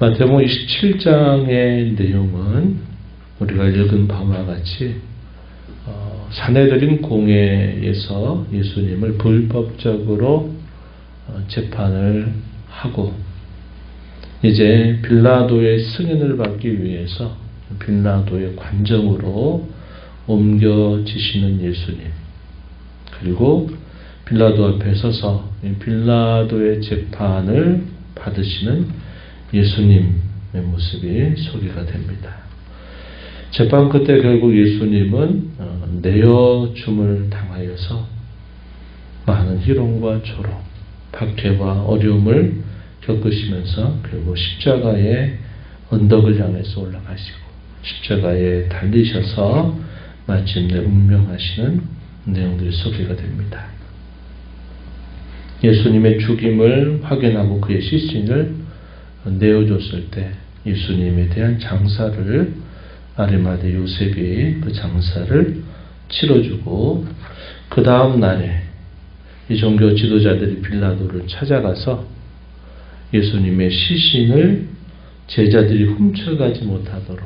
마태복음 27장의 내용은 우리가 읽은 바와 같이 사내들인 공회에서 예수님을 불법적으로 재판을 하고 이제 빌라도의 승인을 받기 위해서 빌라도의 관정으로 옮겨지시는 예수님, 그리고 빌라도 앞에 서서 빌라도의 재판을 받으시는 예수님의 모습이 소개가 됩니다. 재판 끝에 결국 예수님은 내어줌을 당하여서 많은 희롱과 조롱, 박해와 어려움을 겪으시면서 결국 십자가의 언덕을 향해서 올라가시고 십자가에 달리셔서 마침내 운명하시는 내용들이 소개가 됩니다. 예수님의 죽임을 확인하고 그의 시신을 내어줬을 때 예수님에 대한 장사를 아리마대 요셉이 그 장사를 치러주고 그 다음 날에 이 종교 지도자들이 빌라도를 찾아가서 예수님의 시신을 제자들이 훔쳐가지 못하도록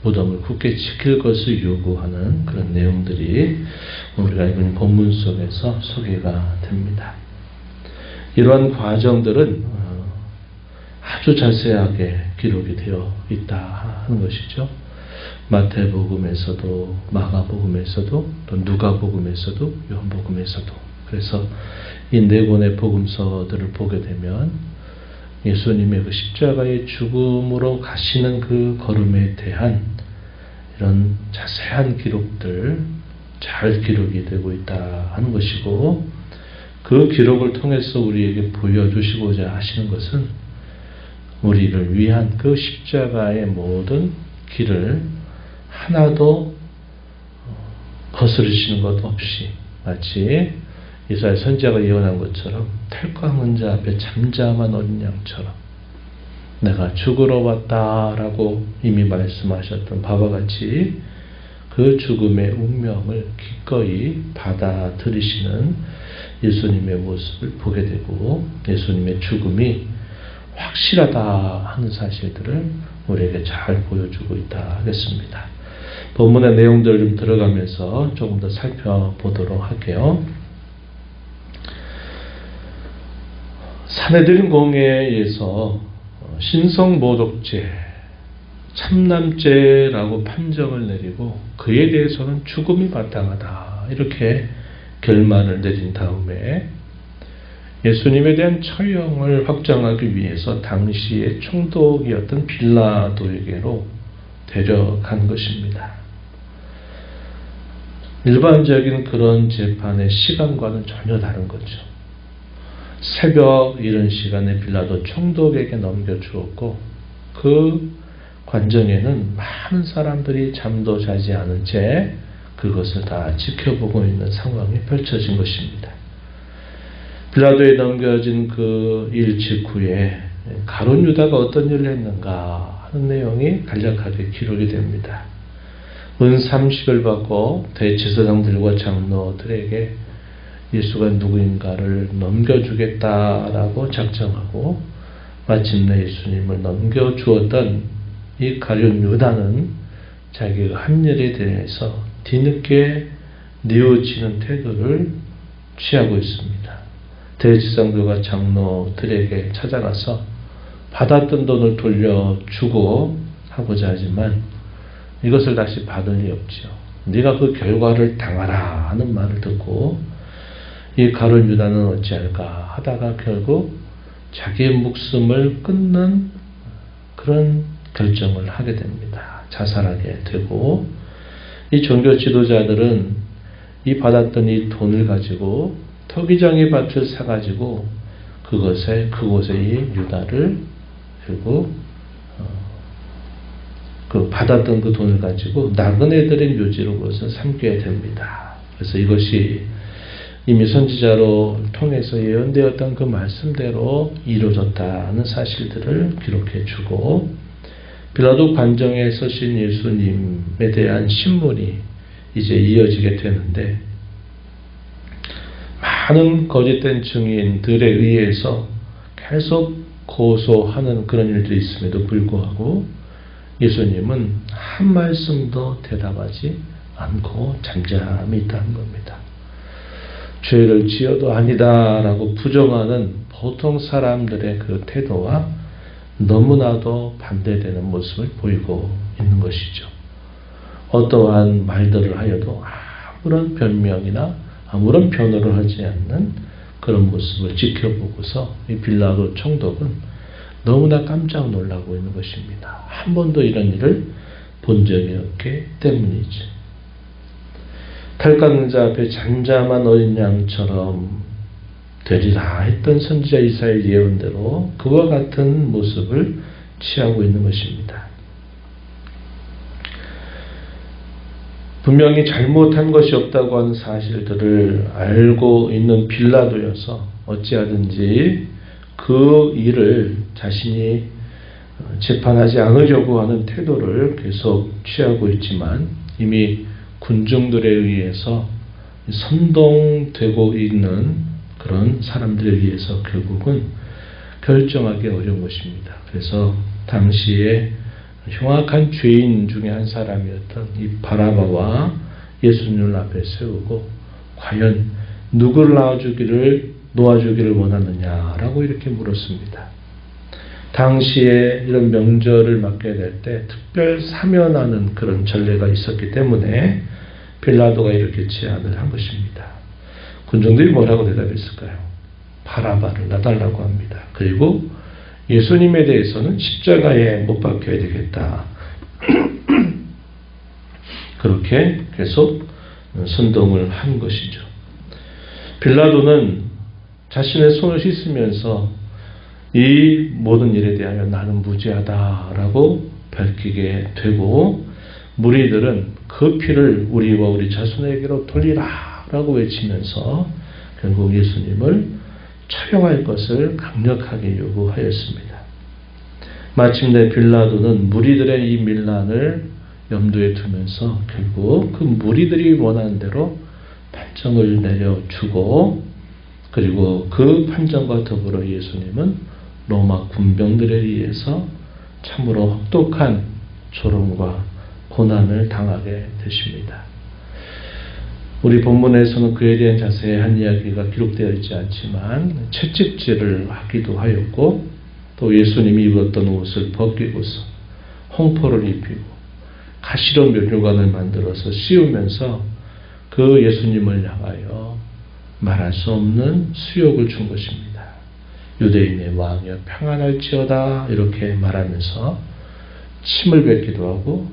무덤을 굳게 지킬 것을 요구하는 그런 내용들이 우리가 읽은 본문 속에서 소개가 됩니다. 이러한 과정들은 아주 자세하게 기록이 되어 있다 하는 것이죠. 마태복음에서도 마가복음에서도 또 누가복음에서도 요한복음에서도. 그래서 이 네 권의 복음서들을 보게 되면 예수님의 그 십자가의 죽음으로 가시는 그 걸음에 대한 이런 자세한 기록들 잘 기록이 되고 있다 하는 것이고, 그 기록을 통해서 우리에게 보여주시고자 하시는 것은 우리를 위한 그 십자가의 모든 길을 하나도 거스르시는 것 없이 마치 이사야 선지자가 예언한 것처럼 탈광한 자 앞에 잠잠한 어린 양처럼 내가 죽으러 왔다라고 이미 말씀하셨던 바와 같이 그 죽음의 운명을 기꺼이 받아들이시는 예수님의 모습을 보게 되고 예수님의 죽음이 확실하다 하는 사실들을 우리에게 잘 보여주고 있다 하겠습니다. 본문의 내용들을 좀 들어가면서 조금 더 살펴보도록 할게요. 사내들인 공회에서 신성모독죄, 참남죄라고 판정을 내리고 그에 대해서는 죽음이 마땅하다 이렇게 결말을 내린 다음에 예수님에 대한 처형을 확정하기 위해서 당시의 총독이었던 빌라도에게로 데려간 것입니다. 일반적인 그런 재판의 시간과는 전혀 다른 거죠. 새벽 이른 시간에 빌라도 총독에게 넘겨주었고 그 관정에는 많은 사람들이 잠도 자지 않은 채 그것을 다 지켜보고 있는 상황이 펼쳐진 것입니다. 빌라도에 넘겨진 그 일 직후에 가룟 유다가 어떤 일을 했는가 하는 내용이 간략하게 기록이 됩니다. 은 30을 받고 대제사장들과 장로들에게 예수가 누구인가를 넘겨주겠다라고 작정하고 마침내 예수님을 넘겨주었던 이 가룟 유다는 자기가 한 일에 대해서 뒤늦게 뉘어지는 태도를 취하고 있습니다. 대제사장들과 장로들에게 찾아가서 받았던 돈을 돌려주고 하고자 하지만 이것을 다시 받을 리 없죠. 네가 그 결과를 당하라 하는 말을 듣고 이 가룟 유다는 어찌할까 하다가 결국 자기의 목숨을 끊는 그런 결정을 하게 됩니다. 자살하게 되고 이 종교 지도자들은 이 받았던 이 돈을 가지고 토기장의 밭을 사가지고 그곳에 이 유다를 결국 그 받았던 그 돈을 가지고 나그네들의 묘지로 그것을 삼게 됩니다. 그래서 이것이 이미 선지자로 통해서 예언되었던 그 말씀대로 이루어졌다는 사실들을 기록해 주고 빌라도 관정에 서신 예수님에 대한 신문이 이제 이어지게 되는데 많은 거짓된 증인들에 의해서 계속 고소하는 그런 일들이 있음에도 불구하고 예수님은 한 말씀도 대답하지 않고 잠잠히 있다는 겁니다. 죄를 지어도 아니다라고 부정하는 보통 사람들의 그 태도와 너무나도 반대되는 모습을 보이고 있는 것이죠. 어떠한 말들을 하여도 아무런 변명이나 아무런 변호를 하지 않는 그런 모습을 지켜보고서 이 빌라도 총독은 너무나 깜짝 놀라고 있는 것입니다. 한 번도 이런 일을 본 적이 없기 때문이죠. 탈 깎는 자 앞에 잠잠한 어린 양처럼 되리라 했던 선지자 이사야의 예언대로 그와 같은 모습을 취하고 있는 것입니다. 분명히 잘못한 것이 없다고 하는 사실들을 알고 있는 빌라도여서 어찌하든지 그 일을 자신이 재판하지 않으려고 하는 태도를 계속 취하고 있지만 이미 군중들에 의해서 선동되고 있는 그런 사람들에 의해서 결국은 결정하기 어려운 것입니다. 그래서 당시에 흉악한 죄인 중에 한 사람이었던 이 바라바와 예수님을 앞에 세우고 과연 누구를 놓아주기를 원하느냐라고 이렇게 물었습니다. 당시에 이런 명절을 맞게 될 때 특별 사면하는 그런 전례가 있었기 때문에 빌라도가 이렇게 제안을 한 것입니다. 군중들이 뭐라고 대답했을까요? 바라바를 놔달라고 합니다. 그리고 예수님에 대해서는 십자가에 못 박혀야 되겠다. 그렇게 계속 선동을 한 것이죠. 빌라도는 자신의 손을 씻으면서 이 모든 일에 대하여 나는 무죄하다라고 밝히게 되고 무리들은 그 피를 우리와 우리 자손에게로 돌리라 라고 외치면서 결국 예수님을 처형할 것을 강력하게 요구하였습니다. 마침내 빌라도는 무리들의 이 밀란을 염두에 두면서 결국 그 무리들이 원하는 대로 판정을 내려주고 그리고 그 판정과 더불어 예수님은 로마 군병들에 의해서 참으로 혹독한 조롱과 고난을 당하게 되십니다. 우리 본문에서는 그에 대한 자세한 이야기가 기록되어 있지 않지만 채찍질을 하기도 하였고 또 예수님이 입었던 옷을 벗기고서 홍포를 입히고 가시로 면류관을 만들어서 씌우면서 그 예수님을 향하여 말할 수 없는 수욕을 준 것입니다. 유대인의 왕이여 평안할지어다 이렇게 말하면서 침을 뱉기도 하고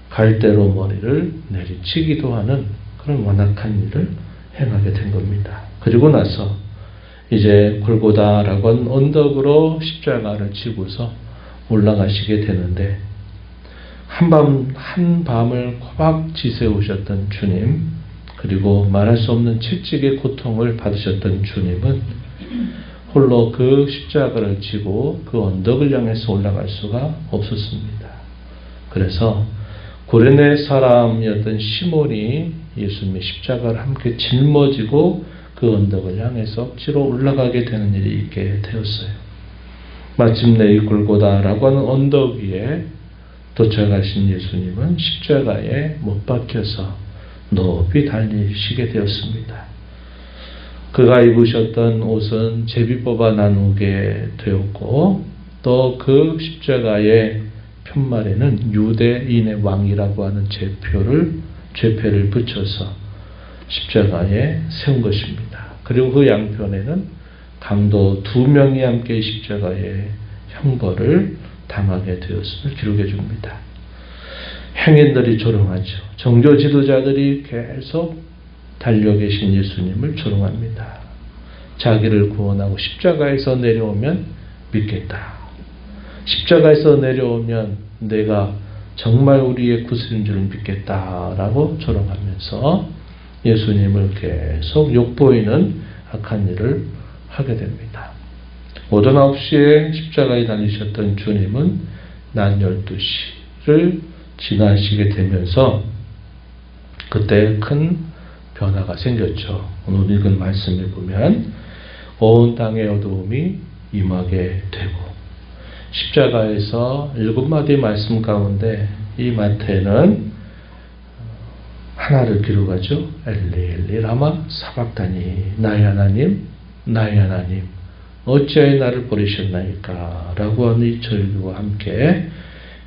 갈대로 머리를 내리치기도 하는 그런 완악한 일을 행하게 된 겁니다. 그리고 나서 이제 골고다라고 하는 언덕으로 십자가를 지고서 올라가시게 되는데 한밤을 꼬박 지새우셨던 주님 그리고 말할 수 없는 채찍의 고통을 받으셨던 주님은 홀로 그 십자가를 지고 그 언덕을 향해서 올라갈 수가 없었습니다. 그래서 고레네 사람이었던 시몬이 예수님의 십자가를 함께 짊어지고 그 언덕을 향해서 억지로 올라가게 되는 일이 있게 되었어요. 마침내 이 골고다라고 하는 언덕 위에 도착하신 예수님은 십자가에 못 박혀서 높이 달리시게 되었습니다. 그가 입으셨던 옷은 제비 뽑아 나누게 되었고 또 그 십자가의 편말에는 유대인의 왕이라고 하는 죄패를 붙여서 십자가에 세운 것입니다. 그리고 그 양편에는 강도 2명이 함께 십자가의 형벌을 당하게 되었음을 기록해 줍니다. 행인들이 조롱하죠. 종교 지도자들이 계속 달려 계신 예수님을 조롱합니다. 자기를 구원하고 십자가에서 내려오면 믿겠다. 십자가에서 내려오면 내가 정말 우리의 구세주인 줄 믿겠다라고 조롱하면서 예수님을 계속 욕보이는 악한 일을 하게 됩니다. 오전 9시에 십자가에 달리셨던 주님은 낮 12시를 지나시게 되면서 그때 큰 변화가 생겼죠. 오늘 읽은 말씀을 보면 온 땅의 어두움이 임하게 되고 십자가에서 7마디 말씀 가운데 이 마태는 하나를 기록하죠. 엘리 엘리 라마 사박다니, 나의 하나님 나의 하나님 어찌하여 나를 버리셨나이까 라고 하는 이 절규와 함께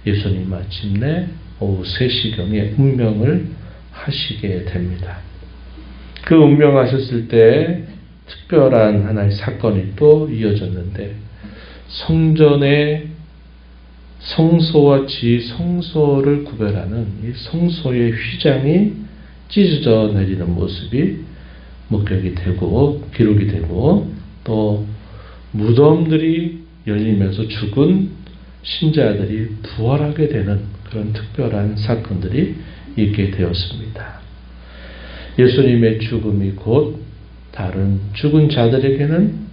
예수님 마침내 오후 3시경에 운명을 하시게 됩니다. 그 운명하셨을 때 특별한 하나의 사건이 또 이어졌는데, 성전의 성소와 지성소를 구별하는 이 성소의 휘장이 찢어져 내리는 모습이 목격이 되고 기록이 되고, 또 무덤들이 열리면서 죽은 신자들이 부활하게 되는 그런 특별한 사건들이 있게 되었습니다. 예수님의 죽음이 곧 다른 죽은 자들에게는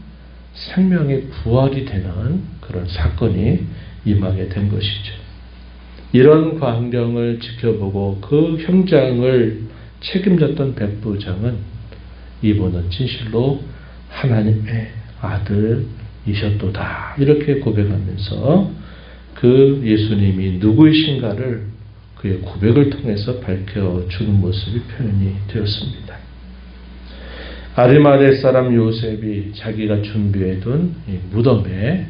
생명의 부활이 되는 그런 사건이 임하게 된 것이죠. 이런 광경을 지켜보고 그 현장을 책임졌던 백부장은 이분은 진실로 하나님의 아들이셨도다 이렇게 고백하면서 그 예수님이 누구이신가를 그의 고백을 통해서 밝혀주는 모습이 표현이 되었습니다. 아리마대 사람 요셉이 자기가 준비해둔 이 무덤에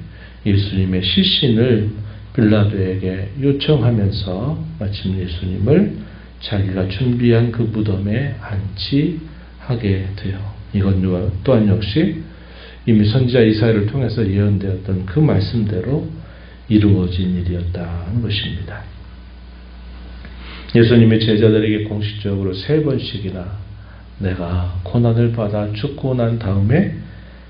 예수님의 시신을 빌라도에게 요청하면서 마침 예수님을 자기가 준비한 그 무덤에 안치하게 돼요. 이건 또한 역시 이미 선지자 이사야를 통해서 예언되었던 그 말씀대로 이루어진 일이었다는 것입니다. 예수님이 제자들에게 공식적으로 3번씩이나 내가 고난을 받아 죽고 난 다음에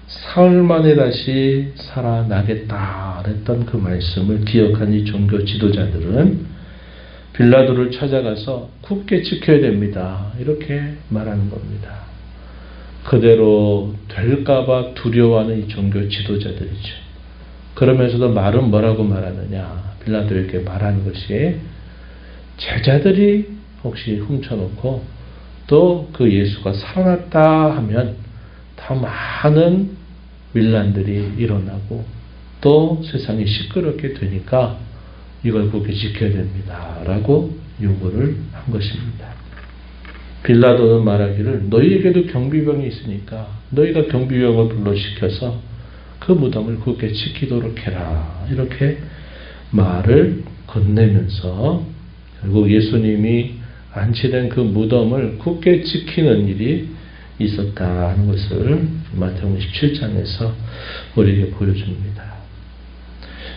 사흘 만에 다시 살아나겠다 했던 그 말씀을 기억한 이 종교 지도자들은 빌라도를 찾아가서 굳게 지켜야 됩니다 이렇게 말하는 겁니다. 그대로 될까봐 두려워하는 이 종교 지도자들이죠. 그러면서도 말은 뭐라고 말하느냐, 빌라도에게 말하는 것이 제자들이 혹시 훔쳐놓고 또 그 예수가 살아났다 하면 더 많은 밀란들이 일어나고 또 세상이 시끄럽게 되니까 이걸 굳게 지켜야 됩니다 라고 요구를 한 것입니다. 빌라도는 말하기를 너희에게도 경비병이 있으니까 너희가 경비병을 불러시켜서 그 무덤을 굳게 지키도록 해라 이렇게 말을 건네면서 결국 예수님이 안치된 그 무덤을 굳게 지키는 일이 있었다는 것을 마태복음 17장에서 우리에게 보여줍니다.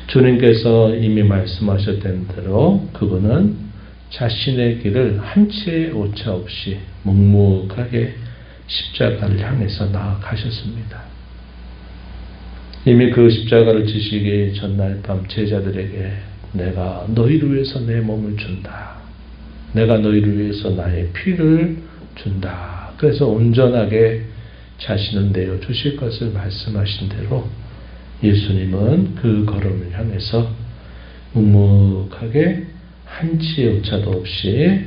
주님께서 이미 말씀하셨던 대로 그분은 자신의 길을 한치의 오차 없이 묵묵하게 십자가를 향해서 나아가셨습니다. 이미 그 십자가를 지시기 전날 밤 제자들에게 내가 너희를 위해서 내 몸을 준다. 내가 너희를 위해서 나의 피를 준다. 그래서 온전하게 자신을 내어주실 것을 말씀하신 대로 예수님은 그 걸음을 향해서 묵묵하게 한치의 오차도 없이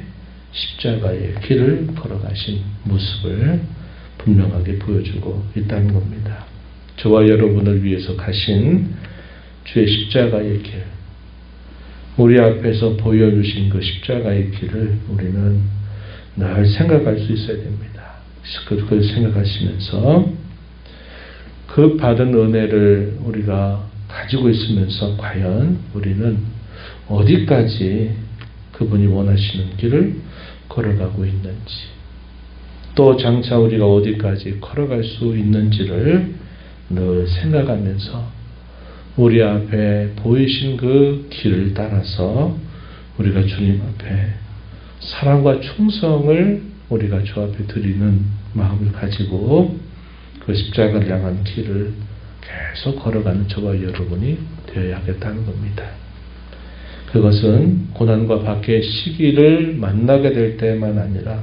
십자가의 길을 걸어가신 모습을 분명하게 보여주고 있다는 겁니다. 저와 여러분을 위해서 가신 주의 십자가의 길, 우리 앞에서 보여주신 그 십자가의 길을 우리는 늘 생각할 수 있어야 됩니다. 그걸 생각하시면서 그 받은 은혜를 우리가 가지고 있으면서 과연 우리는 어디까지 그분이 원하시는 길을 걸어가고 있는지, 또 장차 우리가 어디까지 걸어갈 수 있는지를 늘 생각하면서 우리 앞에 보이신 그 길을 따라서 우리가 주님 앞에 사랑과 충성을 우리가 주 앞에 드리는 마음을 가지고 그 십자가를 향한 길을 계속 걸어가는 저와 여러분이 되어야 하겠다는 겁니다. 그것은 고난과 박해의 시기를 만나게 될 때만 아니라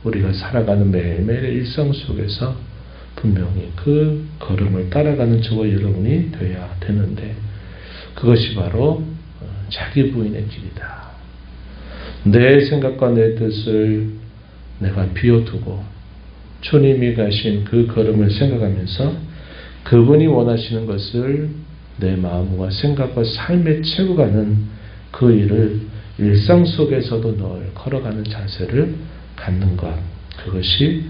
우리가 살아가는 매일매일의 일상 속에서 분명히 그 걸음을 따라가는 저와 여러분이 되어야 되는데, 그것이 바로 자기 부인의 길이다. 내 생각과 내 뜻을 내가 비워두고 주님이 가신 그 걸음을 생각하면서 그분이 원하시는 것을 내 마음과 생각과 삶에 채워가는 그 일을 일상 속에서도 늘 걸어가는 자세를 갖는 것, 그것이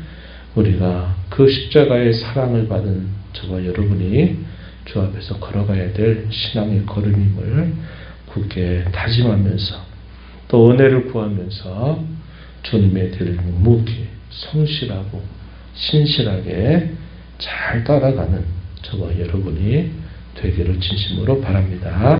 우리가 그 십자가의 사랑을 받은 저와 여러분이 주 앞에서 걸어가야 될 신앙의 걸음임을 굳게 다짐하면서 또 은혜를 구하면서 주님의 길 묵묵히 성실하고 신실하게 잘 따라가는 저와 여러분이 되기를 진심으로 바랍니다.